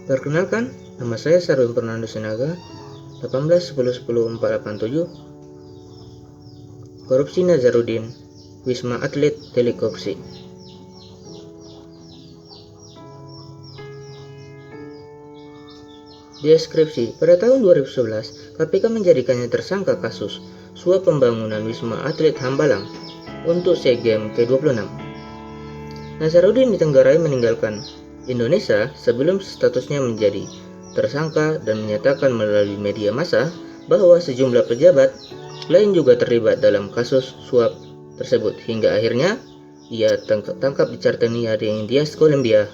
Perkenalkan, nama saya Sarwin Fernando Sinaga, 18-10-10-487, Korupsi Nazarudin, Wisma Atlet Delik Korupsi. Deskripsi, pada tahun 2011, KPK menjadikannya tersangka kasus suap pembangunan Wisma Atlet Hambalang untuk SEA Games ke-26. Nazarudin ditenggarai meninggalkan Indonesia sebelum statusnya menjadi tersangka dan menyatakan melalui media massa bahwa sejumlah pejabat lain juga terlibat dalam kasus suap tersebut hingga akhirnya ia tangkap di Cartagena di Indias, Kolombia.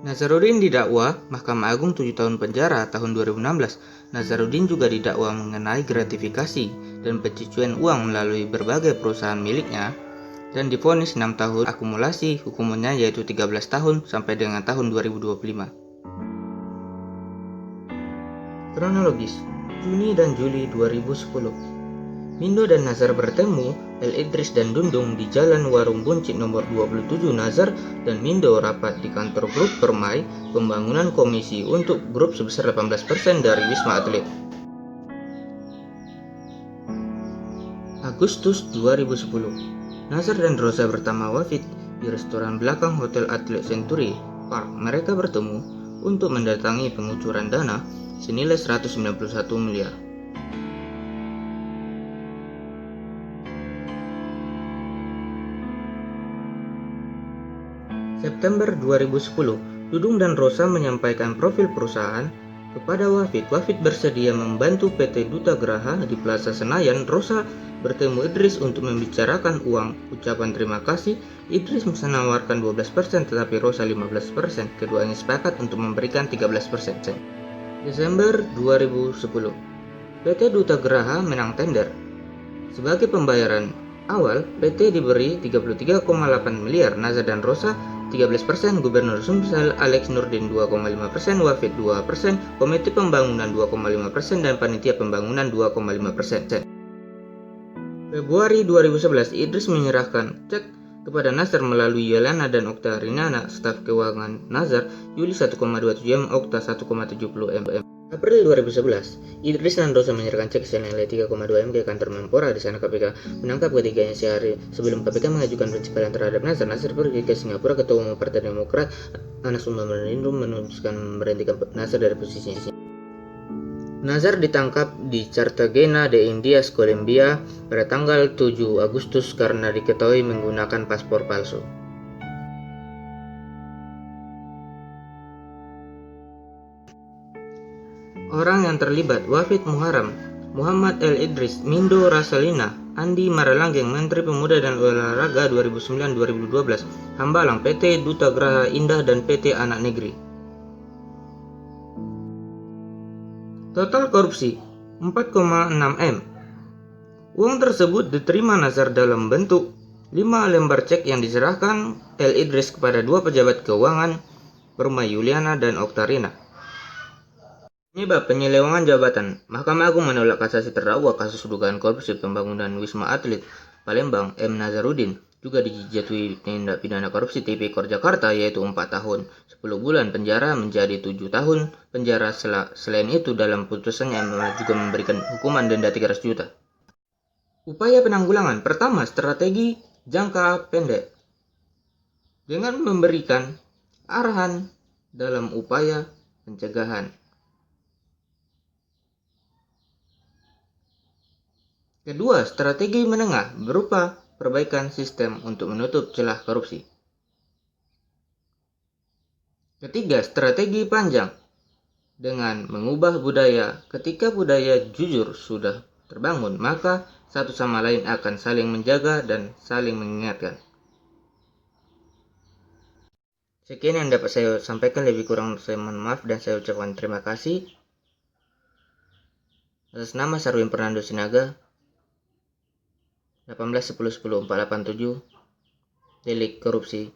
Nazarudin didakwa Mahkamah Agung 7 tahun penjara tahun 2016. Nazarudin juga didakwa mengenai gratifikasi dan pencucian uang melalui berbagai perusahaan miliknya dan divonis 6 tahun akumulasi hukumannya yaitu 13 tahun sampai dengan tahun 2025. Kronologis, Juni dan Juli 2010. Mindo dan Nazar bertemu, El Idris dan Dundung di Jalan Warung Buncit nomor 27. Nazar dan Mindo rapat di kantor grup Permai Pembangunan Komisi untuk grup sebesar 18% dari Wisma Atlet. Agustus 2010. Nazar dan Rosa bersama Wafid di restoran belakang Hotel Atlet Century Park. Mereka bertemu untuk mendatangi pengucuran dana senilai 191 miliar. September 2010, Dudung dan Rosa menyampaikan profil perusahaan kepada Wafid. Wafid bersedia membantu PT Duta Graha di Plaza Senayan. Rosa bertemu Idris untuk membicarakan uang. Ucapan terima kasih, Idris menawarkan 12% tetapi Rosa 15%. Keduanya sepakat untuk memberikan 13%. Desember 2010, PT Duta Graha menang tender. Sebagai pembayaran awal, PT diberi 33,8 miliar, Nazar dan Rosa 13%, Gubernur Sumsel Alex Nurdin 2,5%, Wafid 2%, Komite Pembangunan 2,5%, dan Panitia Pembangunan 2,5%. Februari 2011, Idris menyerahkan cek kepada Nazar melalui Yolana dan Okta Rinana, staf keuangan Nazar, Juli 1,27 M, Okta 1,70 M. April 2011, Idris dan Rosa menyerahkan cek senilai 3,2 M ke kantor Menpora. Di sana KPK menangkap ketiganya sehari sebelum KPK mengajukan pencekalan terhadap Nazar. Nazar pergi ke Singapura. Ketua Umum Partai Demokrat Anas Urbaningrum memutuskan memberhentikan Nazar dari posisinya. Nazar ditangkap di Cartagena de Indias, Kolombia pada tanggal 7 Agustus karena diketahui menggunakan paspor palsu. Orang yang terlibat: Wafid Muharam, Muhammad El Idris, Mindo Rasalina, Andi Maralanggeng, Menteri Pemuda dan Olahraga 2009-2012, Hambalang, PT Duta Graha Indah dan PT Anak Negeri. Total korupsi 4,6 M. Uang tersebut diterima Nazar dalam bentuk 5 lembar cek yang diserahkan El Idris kepada 2 pejabat keuangan, Permai Yuliana dan Oktarina. Penyebab penyelewengan jabatan. Mahkamah Agung menolak kasasi terdakwa kasus dugaan korupsi pembangunan Wisma Atlet Palembang M. Nazarudin, juga dijatuhi tindak pidana korupsi Tipikor Jakarta yaitu 4 tahun 10 bulan penjara menjadi 7 tahun penjara. Selain itu dalam putusannya juga memberikan hukuman denda 300 juta. Upaya penanggulangan. Pertama, strategi jangka pendek dengan memberikan arahan dalam upaya pencegahan. Kedua, strategi menengah berupa perbaikan sistem untuk menutup celah korupsi. Ketiga, strategi panjang dengan mengubah budaya. Ketika budaya jujur sudah terbangun, maka satu sama lain akan saling menjaga dan saling mengingatkan. Sekian yang dapat saya sampaikan, lebih kurang saya mohon maaf dan saya ucapkan terima kasih. Atas nama Sarwin Fernando Sinaga, 18-10-10-487, Delik Korupsi.